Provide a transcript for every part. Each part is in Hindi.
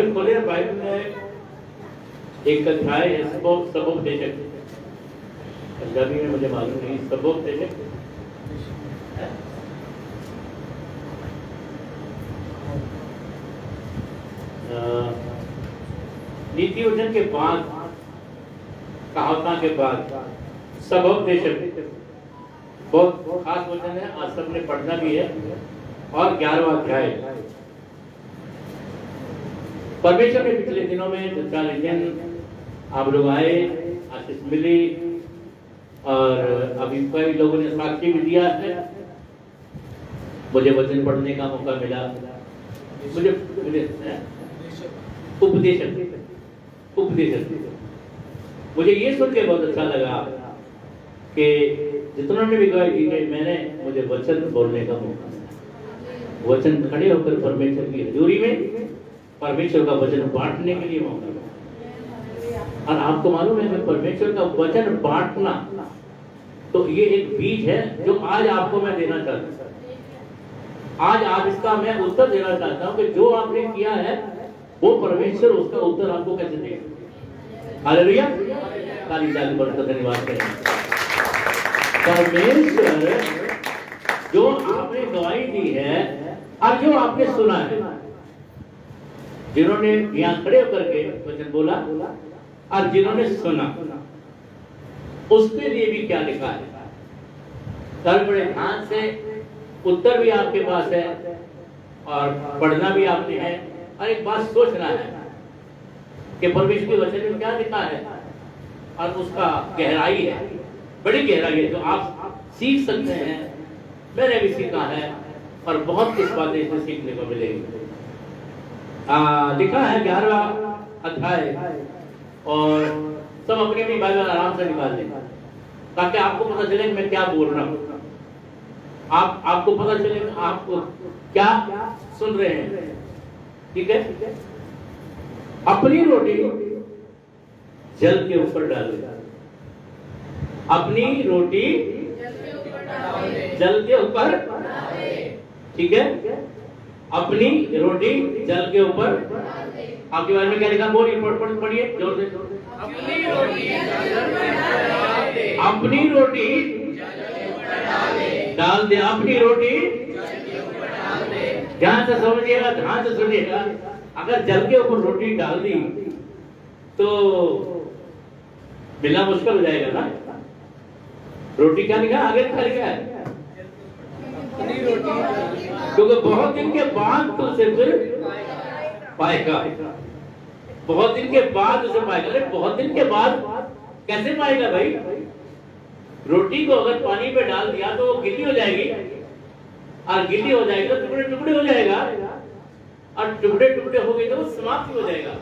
बाइबल खोले, बाइबल में एक अध्याय है सबोपदेशक। पंजाबी में मुझे मालूम नहीं, सबोपदेशक नीति वचन के बाद, कहावत के बाद सबोपदेशक बहुत खास वचन है, आज सबने पढ़ना भी है। और 11वां अध्याय। परमेश्वर ने पिछले दिनों में 40 दिन आप लोग आए, आशीष मिली, और अभी कई लोगों ने साक्षी भी दिया है। मुझे वचन पढ़ने का मौका मिला, मुझे उपदेशक मुझे ये सुन के बहुत अच्छा लगा कि जितनों ने भी गवाही दी कि मुझे वचन बोलने का मौका मिला, वचन खड़े होकर परमेश्वर की हजूरी में परमेश्वर का वचन बांटने के लिए मौका मिला। और आपको मालूम है कि परमेश्वर का वचन बांटना तो ये एक बीज है जो आज आपको मैं देना चाहता हूँ। आज आप इसका मैं उत्तर देना चाहता हूँ कि जो आपने किया है वो परमेश्वर उसका उत्तर आपको कैसे देगा। हालेलुया, ताली ताली बढ़कर धन्यवाद करें। परमेश्वर जो आपने गवाही दी है और जो आपने सुना है, जिन्होंने यहाँ खड़े होकर के वचन बोला और जिन्होंने सुना, उसके लिए भी क्या लिखा है। कल बड़े ध्यान से उत्तर भी आपके पास है और पढ़ना भी आपने है, और एक बात सोचना है कि परमेश्वर के वचन में क्या लिखा है और उसका गहराई है, बड़ी गहराई है जो आप सीख सकते हैं। मैंने भी सीखा है और बहुत कुछ बातें इसमें सीखने को मिलेगी। लिखा है 11वां अध्याय, और सब अपनी अपनी बाइबल आराम से निकाल लें ताकि आपको पता चले कि मैं क्या बोल रहा हूँ। आपको पता चले कि आप क्या सुन रहे हैं। ठीक है, अपनी रोटी जल के ऊपर डालें, अपनी रोटी जल के ऊपर, ठीक है, अपनी रोटी जल के ऊपर। आपके बारे में क्या लिखा, बोलिए, पढ़िए जोर से। अपनी रोटी डाल दे, अपनी रोटी, ध्यान से समझिएगा, ध्यान से सुनिएगा। अगर जल के ऊपर रोटी डाल दी तो मिलना मुश्किल हो जाएगा ना। रोटी क्या लिखा आगे, क्या लिखा है, क्योंकि बहुत दिन के बाद तो उसे फिर पाएगा, बहुत दिन के बाद उसे पाएगा। अरे बहुत दिन के बाद कैसे पाएगा भाई? रोटी को अगर पानी पे डाल दिया तो वो गीली हो जाएगी, और गीली हो जाएगी तो टुकड़े टुकड़े हो जाएगा, और टुकड़े टुकड़े हो गए तो वो समाप्त हो जाएगा।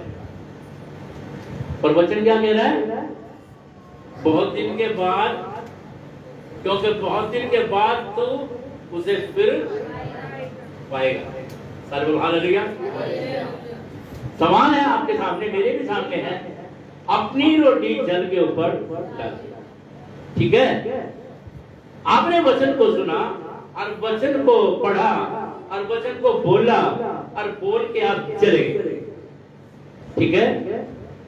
पर वचन क्या कह रहा है? बहुत दिन के बाद, क्योंकि बहुत दिन के बाद तो उसे फिर पाएगा। सारे बोल हालेलुया। सवाल है आपके सामने, मेरे भी सामने है, अपनी रोटी जल के ऊपर डाल। ठीक है, आपने वचन को सुना और वचन को पढ़ा और वचन को बोला और बोल के आप चले गए। ठीक है,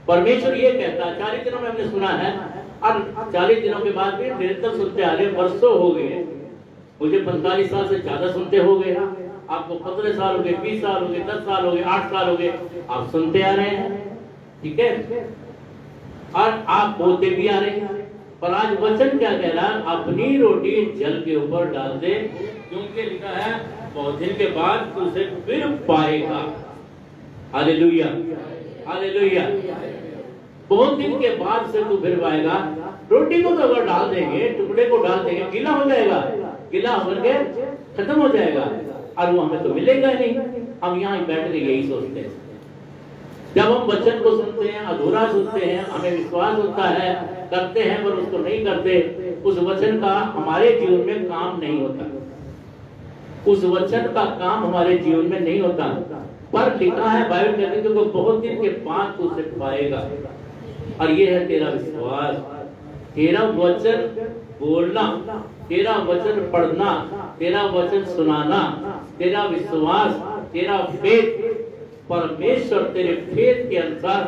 परमेश्वर ये कहता है, 40 दिनों में हमने सुना है और 40 दिनों के बाद भी निरंतर सुनते आ रहे, वर्षों हो गए। मुझे 45 साल से ज्यादा सुनते हो गए, आपको 15 साल हो गए, 20 साल हो गए, 10 साल हो गए, 8 साल हो गए, आप सुनते आ रहे हैं। ठीक है, और आप बोलते भी आ रहे हैं। पर आज वचन क्या कह रहा है? अपनी रोटी जल के ऊपर डाल दे, क्योंकि लिखा है बहुत दिन के बाद उसे फिर पाएगा। Hallelujah, hallelujah. बहुत दिन के बाद से तू फिर पाएगा। रोटी को तो अगर डाल देंगे, टुकड़े को डाल देंगे, गीला हो जाएगा, गीला होकर के खत्म हो जाएगा, और वो हमें तो मिलेगा ही नहीं। हम यहाँ बैठ के यही सोचते हैं। जब हम वचन को सुनते हैं, अधूरा सुनते हैं, हमें विश्वास होता है, करते हैं, पर उसको नहीं करते, उस वचन का हमारे जीवन में काम नहीं होता, उस वचन का काम हमारे जीवन में नहीं होता। पर लिखा है बाइबल कहती है कि वो बहुत दिन के बाद तू उसे पाएगा, और ये है तेरा विश्वास, तेरा वचन बोलना, तेरा वचन पढ़ना, तेरा वचन सुनाना, तेरा विश्वास, तेरा फेथ, परमेश्वर तेरे फेथ के अनुसार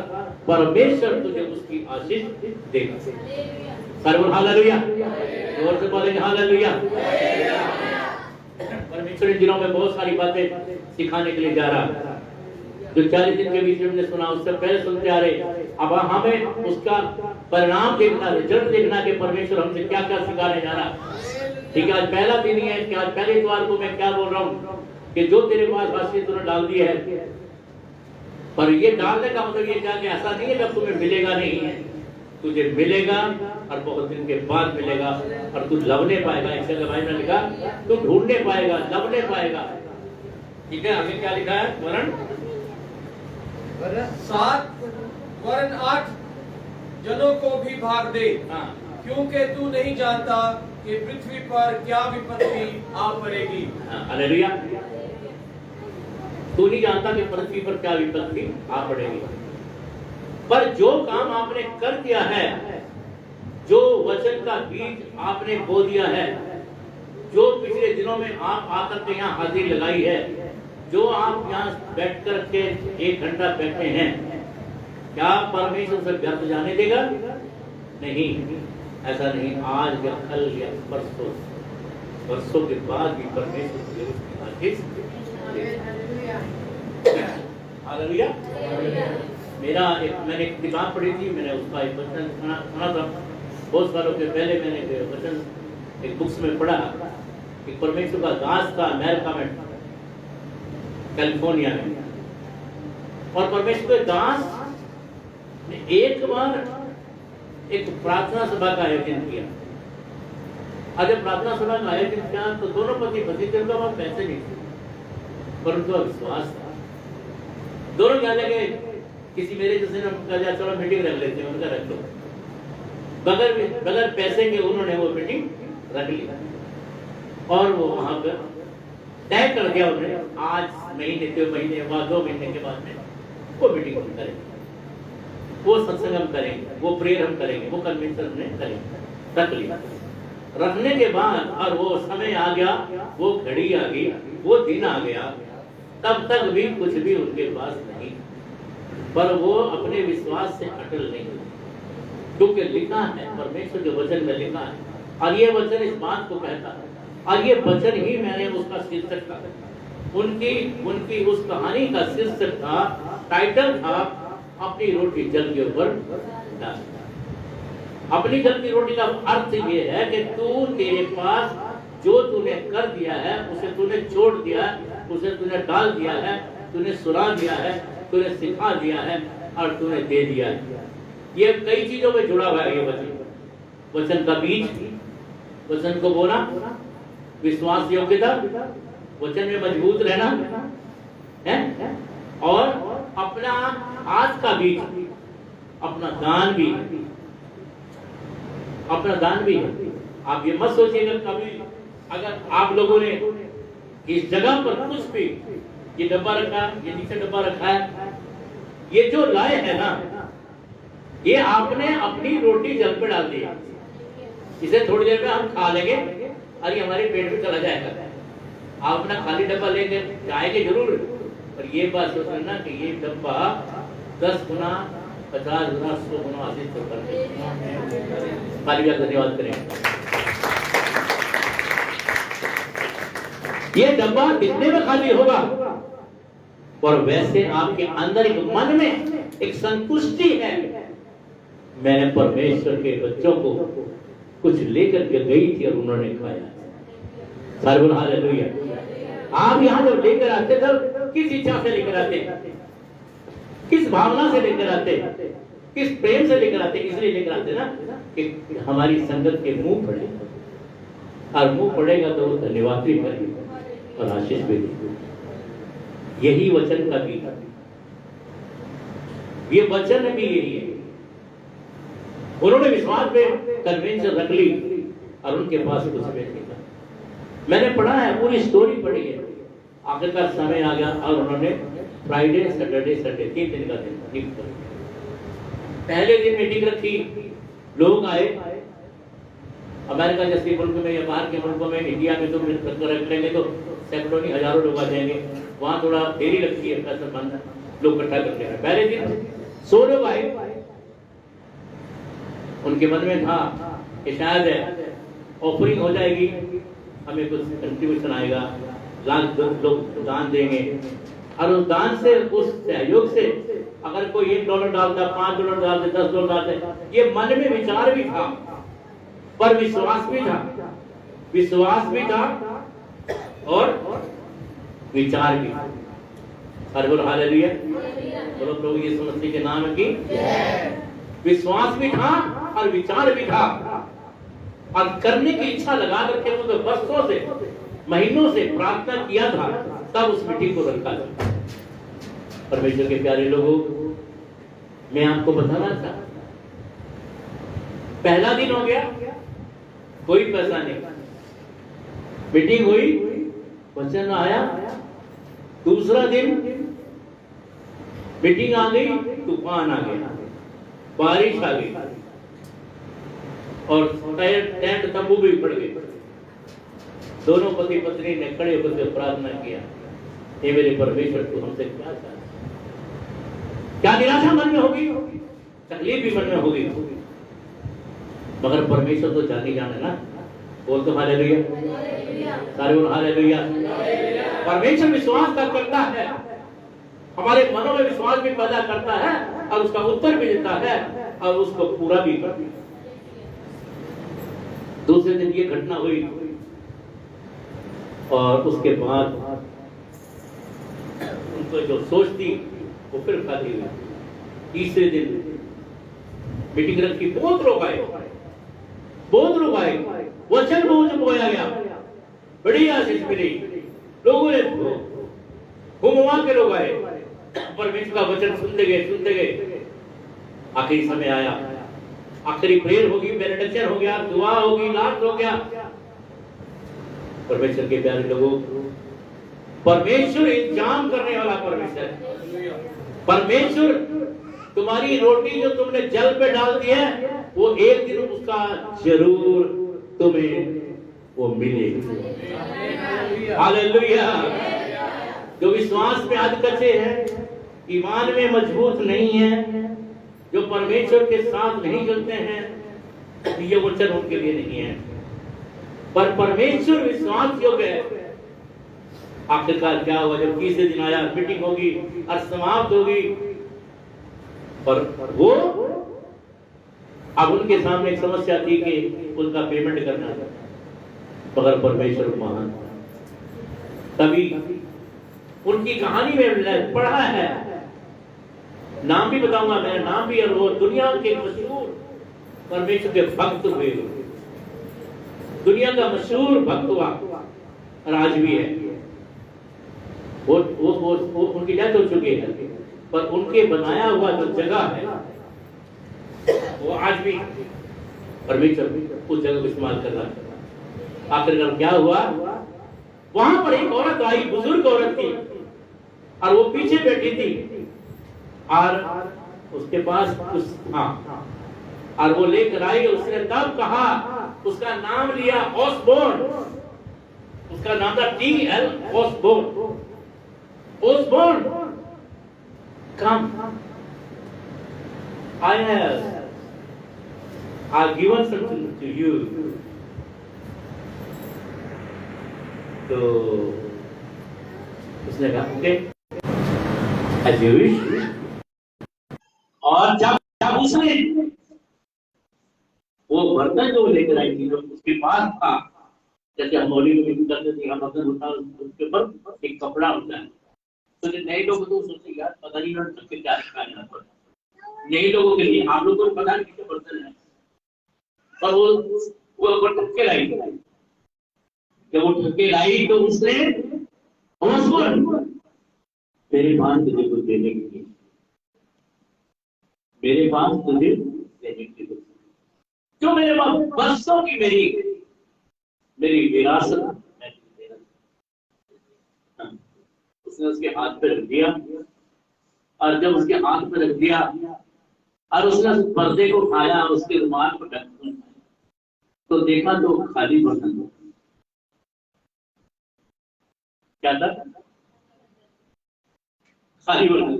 परमेश्वर तुझे उसकी आशीष देगा। सर्व हालेलुया, जोर से बोलेंगे हालेलुया। परमेश्वर इन दिनों में बहुत सारी बातें सिखाने के लिए जा रहा है। जो 40 दिन के बीच में हमने सुना, उससे पहले सुनते आ रहे, अब हमें उसका परिणाम देखना, रिजल्ट देखना कि परमेश्वर हमसे क्या क्या सिखाने जा रहा है। ठीक है, आज पहला दिन ही है कि आज पहले इतवार को मैं क्या बोल रहा हूँ कि जो तेरे पास राशि तूने डाल दी है, पर ये डालने का मतलब ये क्या कि ऐसा नहीं है जब तुम्हें मिलेगा नहीं है, तुझे मिलेगा और बहुत दिन के बाद मिलेगा और तू लवने पाएगा। एक जगह भाई ने लिखा, तू ढूंढने पाएगा, लवने पाएगा। ठीक है, आगे क्या लिखा है? वरण 7 वरन 8 जनों को भी भाग दे, क्योंकि तू नहीं जानता कि पृथ्वी पर क्या विपत्ति आ पड़ेगी। हालेलुया। तू नहीं जानता कि पृथ्वी पर क्या विपत्ति आ पड़ेगी, पर जो काम आपने कर दिया है, जो वचन का बीज आपने बो दिया है, जो पिछले दिनों में आप आकर के यहाँ हाजिरी लगाई है, जो आप यहाँ बैठ कर के 1 घंटा बैठे हैं, क्या परमेश्वर से व्यर्थ जाने देगा? नहीं, ऐसा नहीं। आज या कल या परसों के बाद भी परमेश्वर हालेलुया। मैंने एक किताब पढ़ी थी, मैंने उसका एक वचन सुना था बहुत सालों के पहले। मैंने वचन एक बुक्स में पढ़ा, एक परमेश्वर का दास था अमेरिका में, कैलिफोर्निया में, और परमेश्वर के दास ने एक बार एक प्रार्थना सभा का आयोजन किया। और जब प्रार्थना सभा का आयोजन किया तो दोनों पति पत्नी थे, उनका वहां पैसे नहीं थे, पर उनका विश्वास था। दोनों क्या लगे, किसी मेरे जैसे ने कहा चलो मीटिंग रख लेते हैं, उनका रख लो। बगैर पैसे के उन्होंने वो मीटिंग रख ली और वो वहां पर तय कर दिया उन्होंने, आज महीने 2 महीने बाद 2 महीने के बाद में वो मीटिंग हम करेंगे, वो सत्संग हम करेंगे, वो प्रेयर हम करेंगे, वो कन्वेंशन में करेंगे। रख लिया। रखने के बाद और वो समय आ गया, वो घड़ी आ गई, वो दिन आ गया, तब तक भी कुछ भी उनके पास नहीं, पर वो अपने विश्वास से अटल नहीं हुए, क्योंकि लिखा है, परमेश्वर के वचन में लिखा है, और ये वचन इस बात को कहता है, और ये वचन ही मैंने उसका शीर्षक था, उनकी उस कहानी का शीर्षक था, टाइटल था, अपनी रोटी जल के ऊपर डाल। अपनी जल की रोटी का अर्थ ये है कि तू, तेरे पास जो तूने कर दिया है उसे तूने छोड़ दिया, उसे तूने डाल दिया है, तूने सुना दिया है, तूने सिखा दिया है और तूने दे दिया है। ये कई चीजों में जुड़ा हुआ है ये वचन का बीज, वचन को बोना, विश्वास योग्यता, वचन में मजबूत रहना है, और अपना आज का बीज, अपना दान भी, अपना दान भी है। आप ये मत सोचिएगा कभी अगर आप लोगों ने इस जगह पर कुछ भी, ये डब्बा रखा, ये नीचे डब्बा रखा है, ये जो लाए है ना, ये आपने अपनी रोटी जल पे डाल दी, इसे थोड़ी देर में हम खा लेंगे और ये हमारे पेट में चला जाएगा। आप अपना खाली डब्बा लेके जाएंगे जरूर, पर ये बात सोचना कि ये डब्बा 10 गुना, 50 गुना, 100 गुना आशीष करके धन्यवाद करें। ये डब्बा दिखने में खाली होगा, और वैसे आपके अंदर एक मन में एक संतुष्टि है, मैंने परमेश्वर के बच्चों को कुछ लेकर के गई थी और उन्होंने खाया। सर्व हालेलुया। आप यहाँ जब लेकर आते तब किस इच्छा से लेकर आते, किस भावना से लेकर आते, किस प्रेम से लेकर आते? इसलिए लेकर आते ना कि हमारी संगत के मुंह पड़े, और मुंह पड़ेगा तो वो धन्यवाद भी करेगा और आशीष भी देगा। यही वचन का बीज, ये वचन भी यही है। उन्होंने विश्वास पे कन्वेंशन रख ली और उनके पास कुछ भी नहीं था। मैंने पढ़ा है, पूरी स्टोरी पढ़ी है, आखिरकार समय आ गया और उन्होंने फ्राइडे सैटरडे संडे 3 दिन का दिन पहले दिन मीटिंग रखी, लोग आए। अमेरिका जैसे मुल्क में या बाहर के मुल्कों में, इंडिया में तो रखेंगे तो सैकड़ों नहीं हजारों लोग आ जाएंगे, वहां थोड़ा देरी लगती है, पैसा बंद है। लोग इकट्ठा करके आए। पहले दिन 100 लोग आए। उनके मन में था कि शायद ऑफरिंग हो जाएगी, हमें कुछ कंट्रीब्यूशन आएगा, लोग दान देंगे, और उस दान से, उस सहयोग से अगर कोई $1 डालता, $5 डालते, $10 डालते, ये मन में विचार भी था, पर विश्वास भी था, विश्वास भी था और विचार भी। और बोलो हालेलुया, बोलो प्रभु यीशु मसीह के नाम की। विश्वास भी था और विचार भी था, और करने की इच्छा लगा करके वो वर्षों से, महीनों से प्रार्थना किया था, तब उस मीटिंग को रखा था। परमेश्वर के प्यारे लोगों, मैं आपको बताना था, पहला दिन हो गया, कोई पैसा नहीं, मीटिंग हुई, वचन आया। दूसरा दिन मीटिंग आ गई, तूफान आ गया, बारिश आ गई, और टेंट तंबू भी पड़ गए। दोनों पति पत्नी ने खड़े होकर प्रार्थना किया, हे मेरे परमेश्वर, तू हमसे क्या चाहता? क्या निराशा मन में होगी, तकलीफ भी मन में होगी, मगर परमेश्वर तो जानी जाने ना। बोल तो हालेलुया, सारे बोल हालेलुया। परमेश्वर विश्वास करता है, हमारे मनों में विश्वास भी पैदा करता है, और उसका उत्तर भी देता है, और उसको पूरा भी करता है। दूसरे दिन ये घटना हुई, और उसके बाद उनको जो सोच थी वो फिर खाली हुई। तीसरे दिन मीटिंग रखी, बहुत लोग आए, बहुत लोग आए, वचन बहुत बोया गया, बड़ी आशीष मिली, लोगों ने घुमा के लोग आए, परमेश्वर का वचन सुनते गए, सुनते गए। आखिरी समय आया, आखिरी प्रेयर होगी, बेनेडिक्शन हो गया, दुआ होगी, लास्ट हो गया। परमेश्वर के प्यारे लोगों, परमेश्वर इंतजाम करने वाला परमेश्वर है। परमेश्वर तुम्हारी रोटी जो तुमने जल पे डाल दी है, वो एक दिन उसका जरूर तुम्हें वो मिलेगा। हालेलुया। जो विश्वास में आध कच्चे हैं, ईमान में मजबूत नहीं है, जो परमेश्वर के साथ नहीं चलते हैं, ये वचन उनके लिए नहीं है। पर परमेश्वर विश्वास योग्य है। आखिरकार क्या हुआ, जब तीसरे दिन आया, मीटिंग होगी और समाप्त होगी, और वो अब उनके सामने एक समस्या थी कि उनका पेमेंट करना था, मगर परमेश्वर महान। तभी उनकी कहानी में पढ़ा है, नाम भी बताऊंगा, मेरा नाम भी, और वो दुनिया के मशहूर परमेश्वर के भक्त हुए, दुनिया का मशहूर भक्त हुआ, और आज भी है। वो उनकी डेथ हो चुकी है, पर उनके बनाया हुआ जो जगह है, वो आज भी परमेश्वर उस जगह को इस्तेमाल कर रहा है। आखिरकार क्या हुआ, वहां पर एक औरत आई, बुजुर्ग औरत थी, और वो पीछे बैठी थी, और उसके पास कुछ था, और वो लेकर आई। उसने तब कहा, उसका नाम लिया ऑसबोर्न, उसका नाम था T.L. Osborne. Osborne, come, I have given something to you. तो उसने कहा ओके, as you wish। और जब उसने वो बर्तन जो लेकर आई थी, जो उसके पास था, जैसे हम होली में करते थे, हम बर्तन होता है, उसके ऊपर एक कपड़ा होता है। तो जो नए लोग तो सोचते यार पता नहीं उन्होंने सबके क्या रखा है यहाँ पर, नए लोगों के लिए, आप लोगों को पता नहीं किसके बर्तन है। और वो ठक्के लाई, जब वो ठक्के लाई तो उसने मेरे पास तुझे कुछ देने के लिए, मेरे पास तुझे देने के लिए, जो मेरे पास बरसों की मेरी विरासत, उसने उसके हाथ पे रख दिया। और जब उसके हाथ पे रख दिया और उसने उस पर्दे को उठाया, उसके रुमाल को ढका, तो देखा तो खाली बर्तन। क्या था? खाली बर्तन।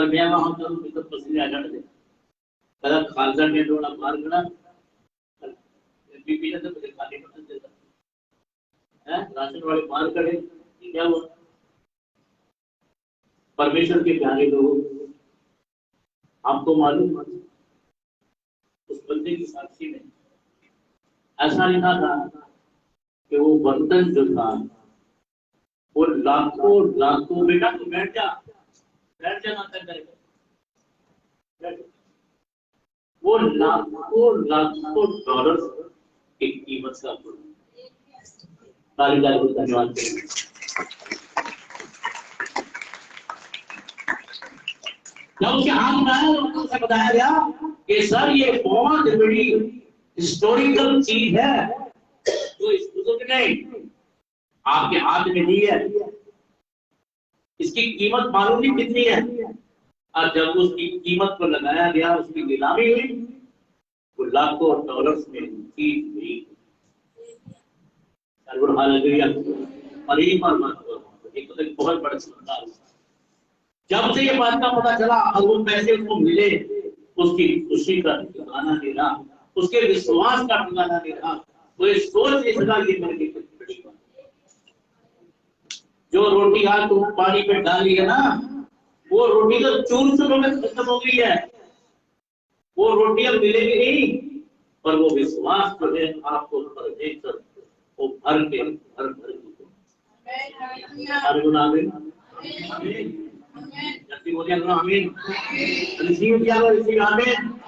पर मैं वहां होता हूँ तो पसीने आ जाते कदा खालसा ने थोड़ा मार गना बीपी ने तो मुझे खाने पसंद देता है राशन वाले मार करे क्या हुआ परमेश्वर के प्यारे लोग आपको मालूम उस बंदे की साक्षी में ऐसा लिखा था कि वो बर्तन जो था वो लाखों लाखों बेटा तो बैठ जा ना करेगा वो लाखों लाखों डॉलर की कीमत का तालीदार को धन्यवाद जब उसके हाथ में आया तो उसे बताया गया कि सर ये बहुत बड़ी हिस्टोरिकल चीज है जो इस बुजुर्ग ने आपके हाथ में दी है इसकी कीमत मालूम नहीं कितनी है और जब उसकी कीमत को लगाया गया उसकी नीलामी हुई वो लाखों डॉलर्स में चीज हुई बहुत बड़ा समझदार जब से ये बात का पता चला और वो पैसे उसको मिले उसकी खुशी का ठिकाना नहीं रहा उसके विश्वास का ठिकाना नहीं रहा वो ये सोच नहीं सका ये मेरे लिए बड़ी बात जो रोटी आज तुम पानी पे डाली है ना वो रोटी तो चूर चूर में खत्म हो गई है वो रोटी अब मिलेगी नहीं पर वो विश्वास जो है आपको परमेश्वर वो भर के भर जल्दी बोलिए आमीन रिसीव किया रिसीव आमीन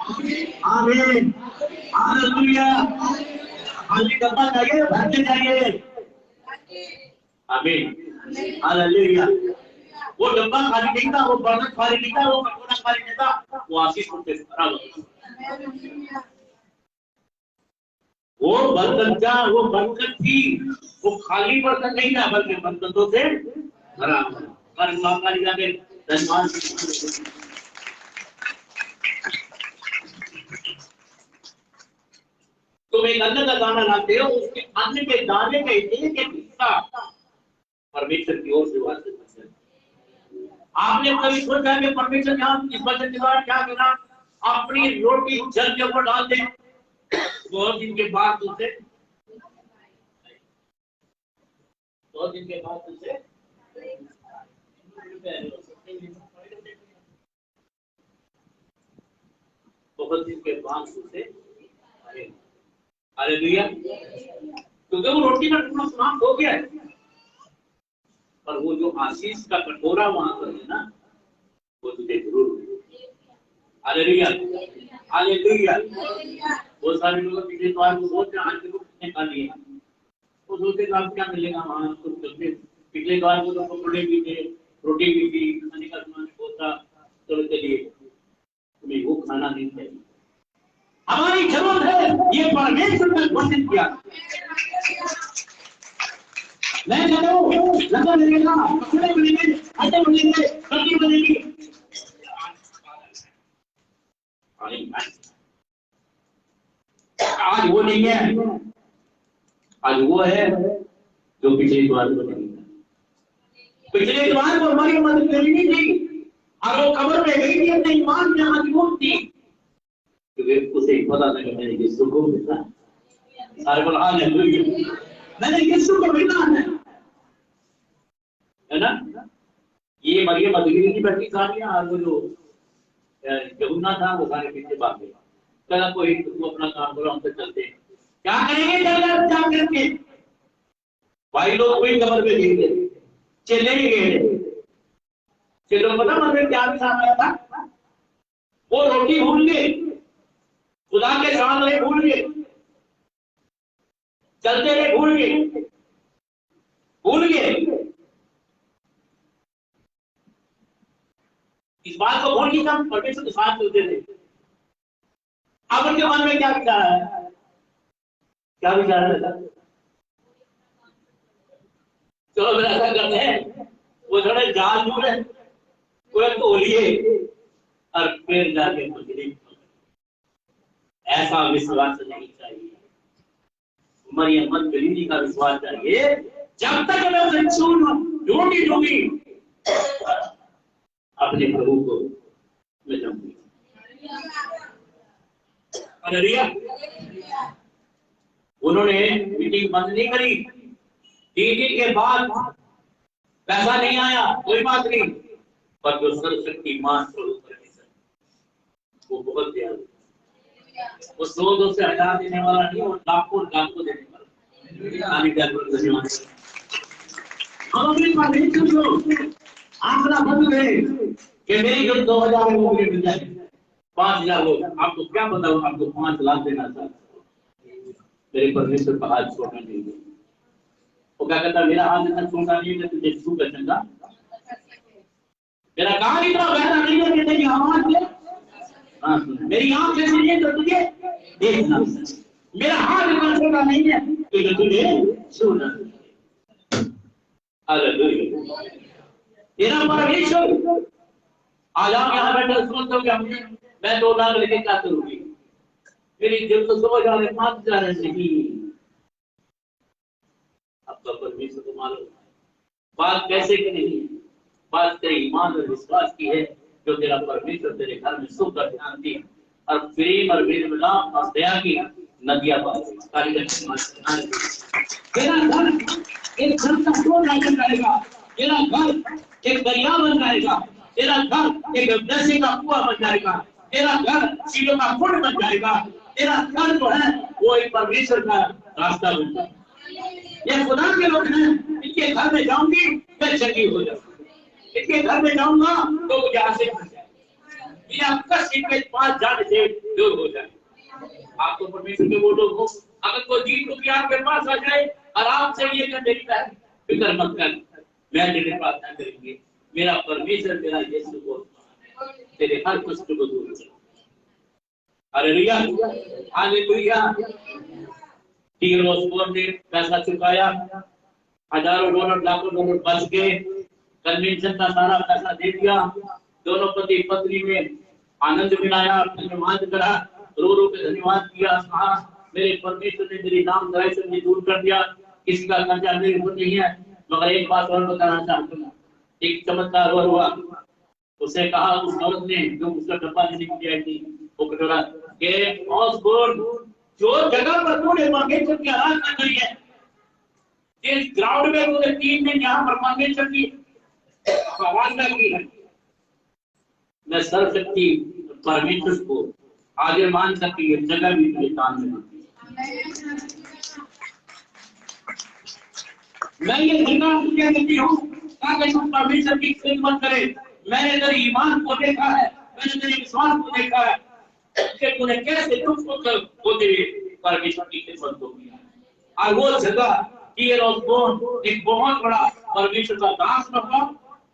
आमीन हालेलुया खाली डब्बा चाहिए भरते चाहिए आमीन हालेलुया वो डब्बा खाली नहीं था वो बर्तन खाली नहीं था वो कटोरा खाली नहीं था वो आशीष से भरा हुआ वो बर्तन क्या वो बर्तन थी वो खाली बर्तन नहीं था बल्कि बर्तनों से भरा हुआ धन्यवाद तुम एक अन्न का दाना लाते हो उसके अन्न के दाने का एक हिस्सा परमेश्वर की ओर से वास्ते आपने कभी सोचा कि परमेश्वर यहाँ इस वचन के द्वारा क्या करना अपनी रोटी जल के ऊपर डाल दे बहुत दिन के बाद उसे बहुत दिन के बाद उसे बहुत दिन के बाद उसे हालेलुया क्योंकि वो रोटी का टुकड़ा समाप्त हो गया है पर वो जो आशीष का कटोरा वहां पर है ना वो तुझे जरूर हालेलुया हालेलुया बहुत सारे लोग पिछले बार को सोच रहे आज के लोग कितने खा लिए वो सोचते कि क्या मिलेगा वहां तो पिछले बार को तो कपड़े भी थे रोटी भी थी खाने का सामान बहुत था चलो चलिए तुम्हें वो खाना नहीं चाहिए हमारी जरूरत है ये परमेश्वर ने घोषित किया मैं कहता हूँ लगा मिलेगा कपड़े मिलेंगे आटे मिलेंगे सब्जी मिलेगी आज वो नहीं है आज वो है जो पिछले द्वार को नहीं पिछले द्वार को हमारी मदद करनी थी और वो कब्र में गई थी अपने ईमान में मजबूत थी क्योंकि उसे पता था कि मैंने यीशु को मिला सारे बोल हालेलुया मैंने यीशु को मिला है ना ये मरियम मदीने की बैठी कहानियां और वो जो यूहन्ना था वो सारे पीछे भाग गए कहा कोई तू अपना काम करो हम तो चलते हैं क्या करेंगे चलकर क्या करके भाई लोग कोई कब्र में गिर गए चले ही गए चलो पता मतलब क्या भी सामने आया था वो रोटी भूल गए खुदा के सामने भूल गए चलते रहे भूल गए इस बात को भूल गए हम परमेश्वर के साथ चलते थे अब उनके मन में क्या विचार है क्या विचार है चलो फिर ऐसा करते हैं वो थोड़े जाल दूर है पूरा तोलिए और फिर जाके मछली ऐसा विश्वास नहीं चाहिए मरियम मगदलीनी का विश्वास चाहिए जब तक मैं उसे छू लूं ढूंढी अपने प्रभु को मैं जाऊंगी। हालेलुया। उन्होंने मीटिंग बंद नहीं करी, 3 दिन के बाद पैसा नहीं आया, कोई बात नहीं, पर जो सर्वशक्ति मां प्रभु परमेश्वर वो बहुत दयालु, वो 100 से 1000 देने वाला नहीं, वो लाखों लाखों देने वाला। धन्यवाद। हम अपनी परमेश्वर को आंकड़ा बंद करें कि मेरी जो 2000 लोग मिल जाए, 5000 लोग, आपको क्या बताऊं, आपको 5 लाख देना चाहता, मेरे परमेश्वर का हाथ छोड़ना नहीं है। वो क्या कहता, मेरा हाथ इतना छोटा नहीं है तुझे छू कर चंगा, मेरा कान इतना बहरा नहीं है कि तेरी आवाज से, मेरी आंख ऐसी नहीं है तो तुझे देखना, मेरा हाथ इतना छोटा नहीं है कि तुझे छूना। हालेलुया। तेरा परमेश्वर, आज आप यहाँ बैठे सोचते हो कि मैं 2 लाख लेके क्या करूंगी, मेरी जेब तो 100,000 है, 5,000 है, नहीं। आपका परमेश्वर को मालूम है बात कैसे की नहीं है, बात तेरे ईमान और विश्वास की है, जो तेरा परमेश्वर तेरे घर में सुख और शांति और प्रेम और मिलाप और दया की नदियां बहाएगा। तेरा घर एक घर का स्रोत बन जाएगा, तेरा घर एक दरिया बन जाएगा, तेरा घर एक ब्लेसिंग का कुआं बन जाएगा, तेरा घर सीलों का पुल बन जाएगा, तेरा घर जो है वो एक परमेश्वर का रास्ता बन जाएगा। ये खुदा के लोग हैं, इनके घर में जाऊंगी मैं चंगी हो जाऊंगी, इनके घर में जाऊंगा तो मुझे आशीष मिल जाएगी, मेरा कष्ट इनके पास जाने से दूर हो जाए। आपको परमेश्वर के वो लोग हो, अगर कोई दीन दुखी आपके पास आ जाए, आराम से ये कर, मेरी बहन फिक्र मत कर, मैं तेरे प्रार्थना करेंगे, मेरा परमेश्वर मेरा यीशु को तेरे हर कष्ट को दूर करे। Hallelujah, hallelujah. ने पैसा चुकाया, हजारों डॉलर लाखों डॉलर बच गए, कन्वेंशन का सारा पैसा दे दिया, दोनों पति पत्नी में आनंद मिलाया, धन्यवाद करा, रो रो के धन्यवाद किया, कहा मेरे परमेश्वर ने मेरी नाम दराई से मुझे दूर कर दिया, किसी का कर्जा मेरे ऊपर नहीं है। मगर एक बात और बताना चाहता हूँ, एक चमत्कार और हुआ। उसे कहा उस औरत ने जो उसका डब्बा लेने के लिए आई थी, वो कटोरा के ऑसबोर्न, जो जगह पर तूने परमेश्वर की आराधना करी है, जिस ग्राउंड में तूने 3 दिन यहाँ पर परमेश्वर की आराधना की है, मैं सर्वशक्ति परमेश्वर को आगे मान सकती है, जगह भी तुझे दान में दूंगी। मैं ये जगह तुझे देती हूँ ताकि तुम परमेश्वर की खिदमत करे। मैंने तेरे ईमान को देखा है, मैंने तेरे विश्वास को देखा है कि तूने कैसे दुख को तेरे परमेश्वर की खिदमत को किया। और वो जगह एक बहुत बड़ा परमेश्वर का दास रहा,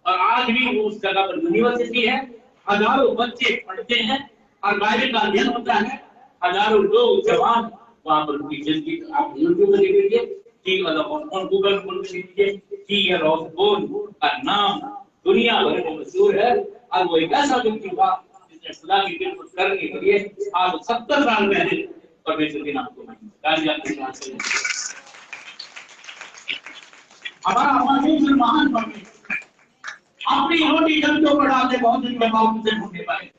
और आज भी वो उस जगह पर यूनिवर्सिटी है, हजारों बच्चे पढ़ते हैं और बाइबल का अध्ययन होता है, हजारों लोग जवान वहां पर उनकी जिंदगी। आप यूट्यूब पर देखिए, गूगल पर लीजिए, का नाम दुनिया भर में मशहूर है, और वो एक ऐसा व्यक्ति हुआ जिसने खुदा की खिदमत करने के लिए आज 70 साल पहले परमेश्वर के नाम को हमारा परमेश्वर महान परमेश्वर अपनी रोटी जल के ऊपर डालते, बहुत दिन के बाद उसे ढूंढने पाए।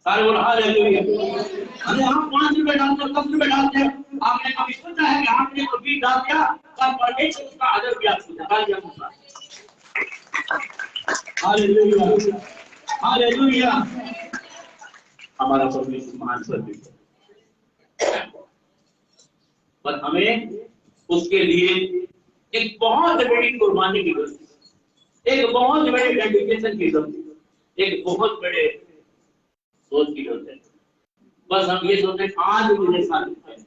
सारे बोल हालेलुया। अरे आप 5 रुपए डालते, 10 रुपए डालते, आपने कभी सोचा है कि आपने तो 20 डाल दिया, तब परमेश्वर उसका आदर भी आपको डाल दिया। Hallelujah, hallelujah. हमारा परमेश्वर महान परमेश्वर, पर हमें उसके लिए एक बहुत बड़ी कुर्बानी की जरूरत है, एक बहुत बड़े डेडिकेशन की जरूरत है, एक बहुत बड़े सोच की जरूरत है। बस हम ये सोचते हैं आज मुझे ऐसा लिखा है,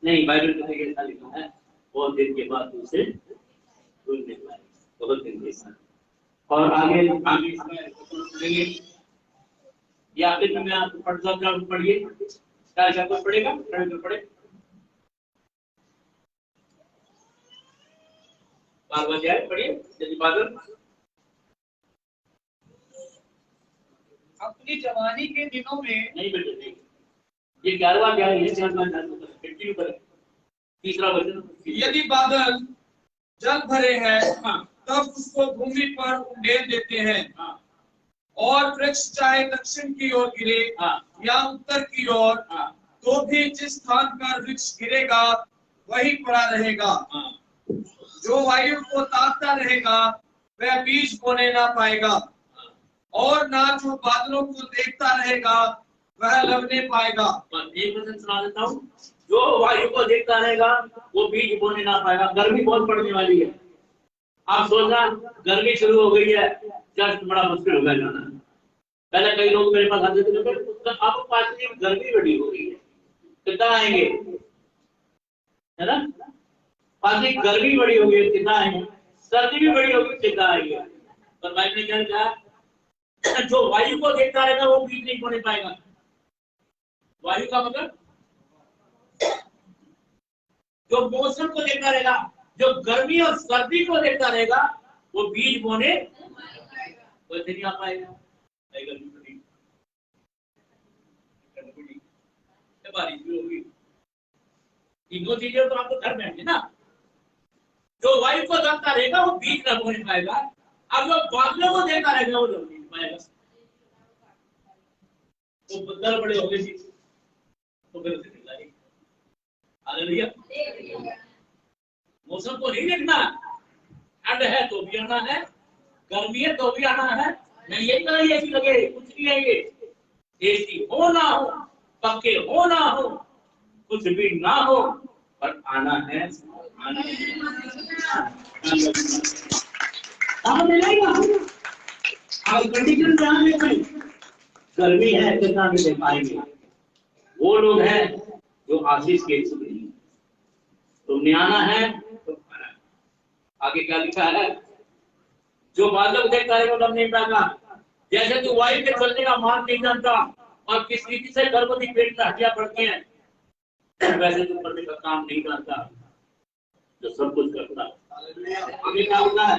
नहीं, बाइबल में ऐसा लिखा है, बहुत दिन के बाद उसे ढूंढने पाए, बहुत दिन के साथ। और आगे आगे या फिर मैं आपको पढ़ सकता हूँ, पढ़िए, क्या कुछ पढ़ेगा, पढ़े बार बार जाए, पढ़िए यदि बादल। अपनी जवानी के दिनों में, नहीं बेटे नहीं, ये 11वां अध्याय है, 4 पर तीसरा वचन, यदि बादल जल भरे हैं, तब उसको भूमि पर उंडेल देते हैं, और वृक्ष चाहे दक्षिण की ओर गिरे या उत्तर की ओर, तो भी जिस स्थान पर वृक्ष गिरेगा वही पड़ा रहेगा। जो वायु को ताकता रहेगा वह बीज बोने ना पाएगा, और ना जो बादलों को देखता रहेगा वह लगने पाएगा। एक वचन सुना देता हूँ, जो वायु को देखता रहेगा वो बीज बोने ना पाएगा। गर्मी बहुत पड़ने वाली है। आप सोचना, गर्मी शुरू हो गई है, जस्ट बड़ा मुश्किल हो गया जाना। पहले कई लोग मेरे पास आते थे, तो आपको पास में गर्मी बड़ी हो गई है, कितना आएंगे, है ना? पास में गर्मी बड़ी हो गई, कितना आएंगे? सर्दी भी बड़ी होगी, कितना आएंगे? पर भाई ने क्या कहा, जो वायु को देखता रहेगा वो बीज नहीं बोने पाएगा। वायु का मतलब जो मौसम को देखता रहेगा, जो गर्मी और सर्दी को देखता रहेगा, वो बीज बोने वैसे नहीं आ पाएगा। बारिश भी होगी, तीनों चीजें तो आपको घर में ना। जो वायु को देखता रहेगा वो बीज न बोने पाएगा। अब जो बादलों को देखता रहेगा वो नहीं पाएगा। तो बदल बड़े हो गए जी, तो फिर उसे दिखाई। मौसम को नहीं देखना, ठंड है तो भी आना है, गर्मी है तो भी आना है। नहीं यही तरह एसी लगे, कुछ नहीं है ये। एसी हो ना हो, पक्के हो ना हो, कुछ भी ना हो, पर आना है, आना है। मिलेगा कंडीशन ध्यान में कोई गर्मी है कितना भी दे पाएंगे। वो लोग हैं जो आशीष के सुने, तुमने आना है तो आना। आगे क्या लिखा है, जो बादल देखता है वो लग नहीं पाएगा। जैसे तू वायु के चलने का मार्ग नहीं जानता और किस रीति से गर्भवती पेट में हड्डियां पड़ती हैं, वैसे तू करने का काम नहीं जानता जो सब कुछ करता है। आगे क्या होता है,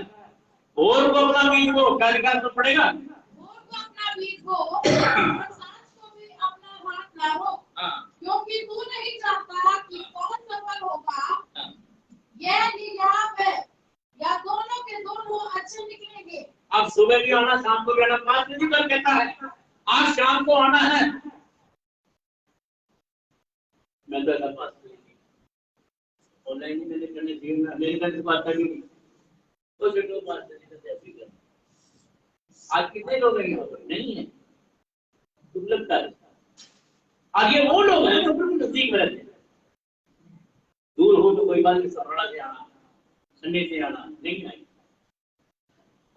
और को अपना बीज को क्या लिखा तो पड़ेगा, अपना बीज को और सांस को भी अपना हाथ लाओ, क्योंकि तू नहीं जानता कि कौन सफल होगा। यह निजात है, या दोनों के दोनों अच्छे निकलेंगे। अब सुबह भी आना, शाम को भी आना। 5 बजे कल कहता है आज शाम को आना है, मैं तो ऐसा पास ऑनलाइन ही मैंने करने दिए, मेरे घर से बात करी तो जो बात करनी कर। आज कितने लोग हैं नहीं है, दुर्लभता है। आज ये वो लोग हैं जो बिल्कुल नजदीक में रहते हैं। दूर हो तो कोई बात नहीं, सरड़ा से आना, संडे से आना नहीं आएगी।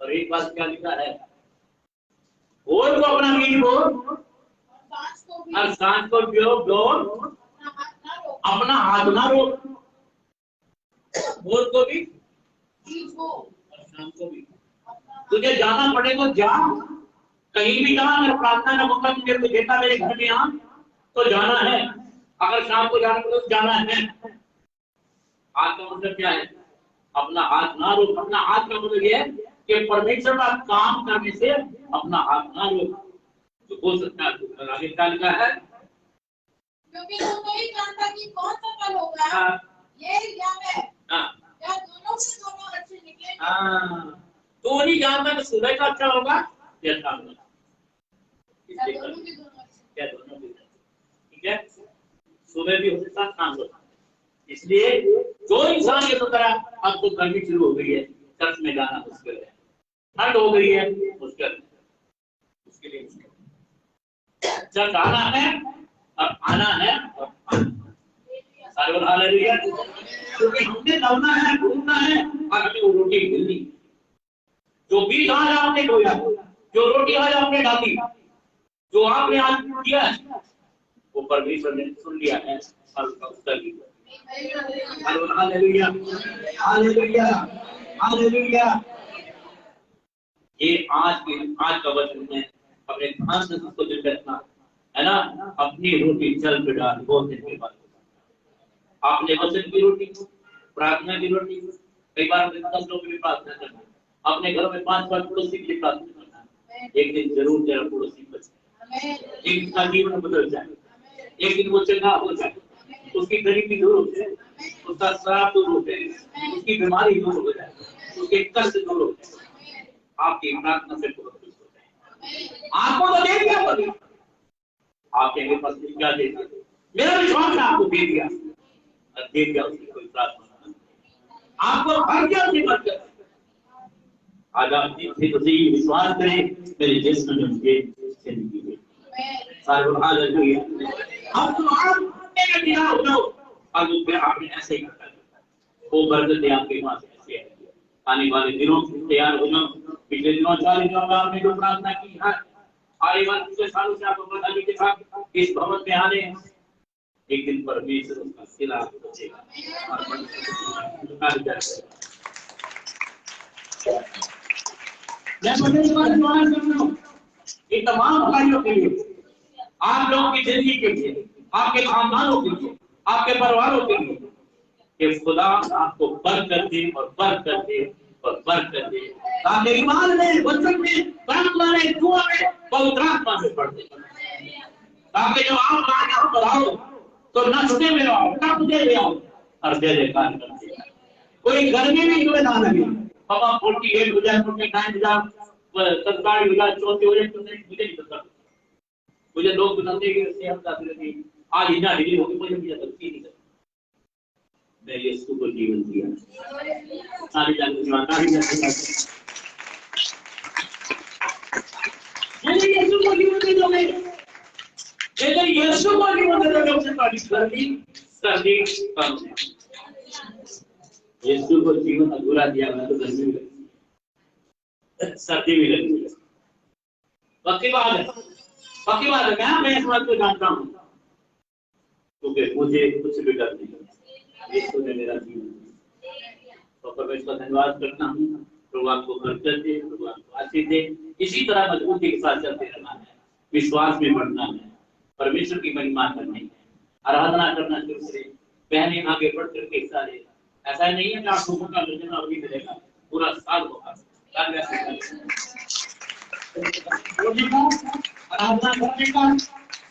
और एक बात क्या लिखा है, और को अपना बीज बो और सांस को दो, अपना हाथ ना रोक। और को भी और शाम को भी तुझे जाना पड़े तो जा, कहीं भी जा। अगर प्रार्थना का मौका तुझे कोई देता मेरे घर में आ तो जाना है, अगर शाम को जाना पड़े तो जाना है। हाथ का मतलब क्या है, अपना हाथ ना रोक। अपना हाथ का मतलब यह है कि परमेश्वर का काम करने से अपना हाथ ना रोक, तो हो सकता है। आगे क्या लिखा है, क्योंकि तू नहीं जानता कि कौन सफल होगा। ये यावे या दोनों के दोनों अच्छे निकलेंगे। तो नहीं जानता कि सुबह का अच्छा होगा या शाम का, इसलिए क्या दोनों भी, ठीक है। सुबह भी हो सकता, शाम को। इसलिए जो इंसान ये सोच रहा है अब तो गर्मी शुरू हो गई है, चर्च में जाना मुश्किल है, ठंड हो गई है मुश्किल है, उसके लिए चर्च आना है और आना है और हालेलुया। क्योंकि हमने दौड़ना है, घूमना है और हमें वो रोटी मिलनी। जो बीज आज आपने बोया, जो रोटी आज आपने डाली, जो आपने आज किया है, वो परमेश्वर ने सुन लिया है और उसका उत्तर दिया। Hallelujah, hallelujah, hallelujah. ये आज का वचन है, अपने ध्यान से उसको दिल रखना है ना। अपनी रोटी जल पे डाल, बहुत दिन के बाद आपने वचन की रोटी, प्रार्थना की रोटी। कई बार 10 लोग भी प्रार्थना करना, अपने घर में 5 बार पड़ोसी के लिए प्रार्थना करना। एक दिन जरूर तेरा पड़ोसी बचे, एक का जीवन बदल जाए, एक दिन वो चंगा हो जाए, उसकी गरीबी दूर हो जाए, उसका शराब दूर हो जाए, उसकी बीमारी दूर हो जाए, उसके कष्ट दूर हो जाए। आपकी प्रार्थना से बहुत खुश हो जाए। आपको तो दे दिया बोली, आप कहेंगे पत्नी क्या दे दिया, मेरा विश्वास आपको दे दिया, और दे दिया उसकी कोई प्रार्थना आपको भर दिया उसकी बरकत। आज आप जिससे तो सही विश्वास करें मेरे जिस्म में मुझे जिंदगी दे। हालेलुया। अब तो आप मेरा दिया हो जाओ, अब फिर आपने ऐसे ही करता है वो बरकतें आपके पास ऐसे आएंगी। आने वाले दिनों तैयार हो जाओ। पिछले दिनों 40 दिनों में आपने जो प्रार्थना की है, आने वाले पिछले सालों से आपको पता नहीं था इस भवन में आने एक दिन परमेश्वर उसका सिला बचेगा। मैं ये तमाम भाइयों के लिए, आप लोगों की जिंदगी के लिए, आपके खानदानों के लिए, आपके परिवारों के लिए, कि खुदा आपको बरकत दे और बरकत दे और बरकत दे। ताकि ईमान में, वचन में, प्रार्थना में, दुआ में, पवित्र आत्मा में बढ़ दे। ताकि जब आप यहाँ पर आओ तो नशे में आओ, नशे में आओ और दे दे कार्य करते। कोई गर्मी भी तुम्हें ना लगे, हवा 48 हो जाए, 49 हो जाए, 47 हो जाए, 34 हो जाए, तो मुझे नहीं पता। मुझे लोग बताते हैं कि हम जाते रहते हैं, आज इतना डिग्री होगी, मुझे लगती नहीं। मैं यीशु को जीवन दिया, सारी जान जमाना ही मैंने यीशु को जीवन दे दो। मैं यीशु को जीवन दे दो, उससे बड़ी सर्दी सर्दी कम है। यीशु को जीवन अधूरा दिया, मैं तो गर्मी भी लगी, सर्दी भी लगी। बाकी बात है, मैं इस बात को जानता हूँ क्योंकि मुझे कुछ भी डर नहीं, यीशु ने मेरा जीवन दिया। तो परमेश्वर का धन्यवाद करता हूँ। प्रभु आपको बरकत दे, प्रभु आपको आशीष दे। इसी तरह मजबूती के साथ चलते रहना है, विश्वास में बढ़ना है, परमेश्वर की महिमा करनी है, आराधना करना शुरू करें। बहने आगे बढ़ करके सारे, ऐसा नहीं है कि आप लोगों का मिलना अभी मिलेगा, पूरा साल होगा। आराधना करने का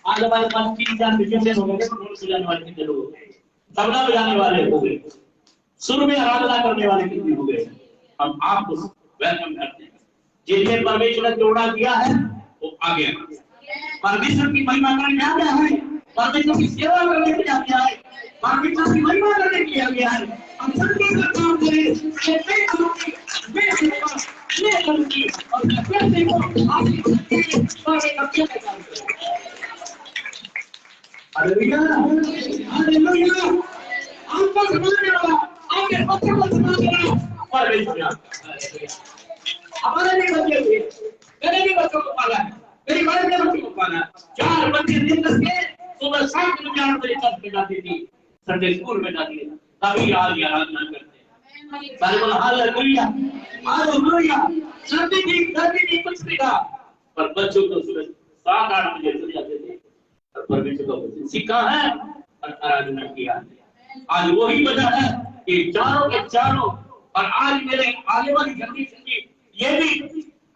आज हमारे पास 3-4 विषय हो गए, बजाने वाले कितने लोग हो गए, तबला बजाने वाले हो गए, सुर में आराधना करने वाले कितने हो गए। हम आपको वेलकम करते हैं। जिन्हें परमेश्वर ने जोड़ा दिया है वो आगे परमेश्वर की महिमा करने आ गया है, परमेश्वर की सेवा करने के लिए आ गया है, परमेश्वर की महिमा करने के लिए आ गया है। हम सबके काम करें, मैं करूंगी, मैं करूंगी और मैं कैसे को हालेलुया, हालेलुया। आपको सुनाने वाला, आपके बच्चों को सुनाने वाला परमेश्वर। हमारे भी बच्चे हुए, मेरे भी बच्चों को पाला है, मेरी बड़े बच्चों को पाला है। 4 बच्चे दिन करके सुबह 7 बजे 8 बजे तक पे जाती थी, संडे स्कूल में जाती थी, तभी आज आराधना करते हैं। Hallelujah, hallelujah. सर्दी थी, गर्मी थी, कुछ भी था, पर बच्चों को सुबह 7-8 बजे चले जाते थे और परमेश्वर का वचन सीखा है और आराधना किया है। आज वही वजह है कि चारों के चारों, और आज मेरे आने वाली जनरेशन की ये भी,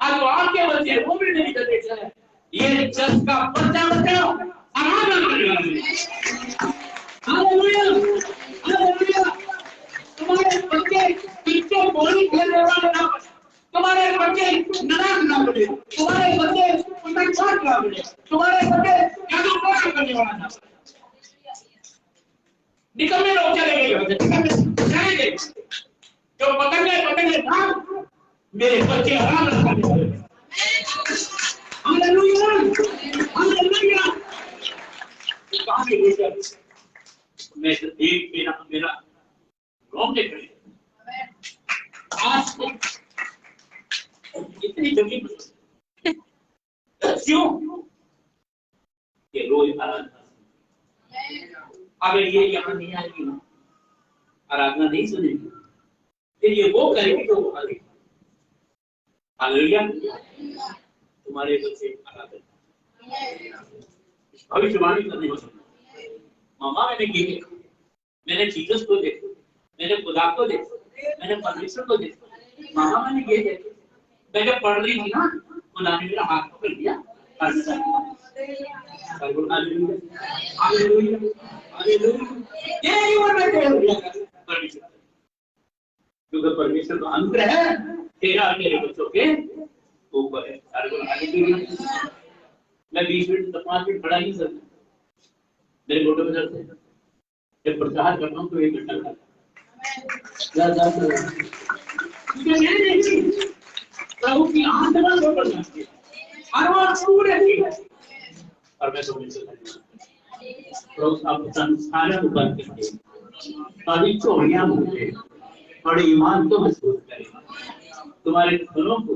आज आपके बच्चे वो भी मेरी जनरेशन है, ये चर्च का बच्चा आराधना करने वाले। Hallelujah, hallelujah. तुम्हारे बच्चे पीछे बोली खेलने वाले ना बने, तुम्हारे बच्चे नाराज ना बने, तुम्हारे बच्चे परेशान ना बने, तुम्हारे बच्चे जादू करने वाला ना बने। निकलने लोग चले गए, जाएंगे जो पतंगे भाग, मेरे बच्चे आराधना करने वाले। Hallelujah, hallelujah. कहां गए बेटा? मैं एक मेरा रोंगटे खड़े आज को इतनी जल्दी क्यों? ये रोज आराधना, अगर ये यहाँ नहीं आएगी ना, आराधना नहीं सुनेगी, फिर ये वो करेगी जो वो करेगी। हालेलुया। तुम्हारे बच्चे आराधना, भविष्यवाणी करने वाले, मामा मैंने ये देखा, मैंने जीसस को देखा, मैंने खुदा को देखा, मैंने परमेश्वर को देखा, मामा मैंने ये देखा, मैं जब पढ़ रही थी ना, खुदा ने मेरा हाथ पकड़ लिया, क्योंकि परमेश्वर का अनुग्रह है तेरा मेरे बच्चों के ऊपर है, सारे को आगे की मैं 20 मिनट 5 मिनट खड़ा नहीं सकता, मेरे घोटों में दर्द है। जब प्रचार करता हूँ तो 1 घंटा लगता है। प्रभु की आत्मा को पढ़ना चाहिए और वो छू रहती है और मैं समझ सकता प्रभु आप संस्कारों को बंद कर दे, सारी चोरियां मुझे बड़े ईमान को महसूस करें, तुम्हारे घरों को,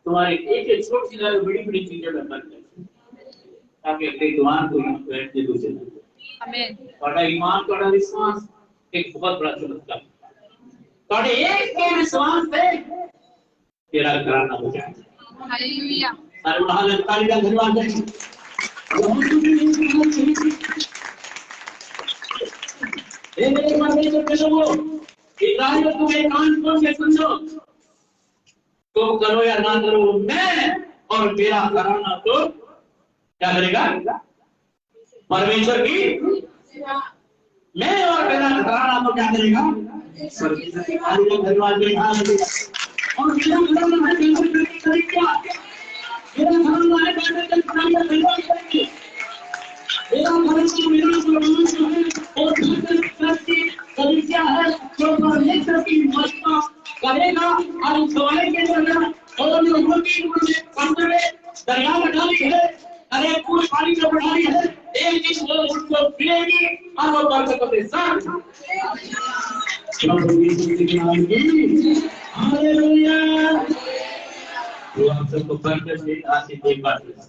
तुम्हारे एक छोटी सी बड़ी बड़ी चीजें में बंद करें, ताकि अगले ईमान को बैठने दो चले। थोड़ा ईमान, थोड़ा विश्वास एक बहुत बड़ा चमत्कार, थोड़े एक के विश्वास से तेरा घराना हो जाए। हालेलुया। अरे हालेलुया, ताली का धन्यवाद दें। मेरे मरने से पहले वो इज़राइल को तुम्हें कान खोल के सुन लो, तुम करो या ना करो, मैं और मेरा घराना तो क्या करेगा? परमेश्वर की, मैं और मेरा घराना तो क्या करेगा? धन्यवाद दें। और मेरा घराना है क्या? मेरा घराना है करेंगे, मेरा भविष्य मेरा परमेश्वर है और क्या है जो परमेश्वर की महिमा करेगा और सवाल के अंदर और लोगों की अंदर दरिया बढ़ानी है, अरे पूरी पानी को बढ़ानी है, एक दिन वो उसको पिएगी और वो बरकतों के साथ हालेलुया। वो हम सबको बरकत से आशीष दे पाते हैं।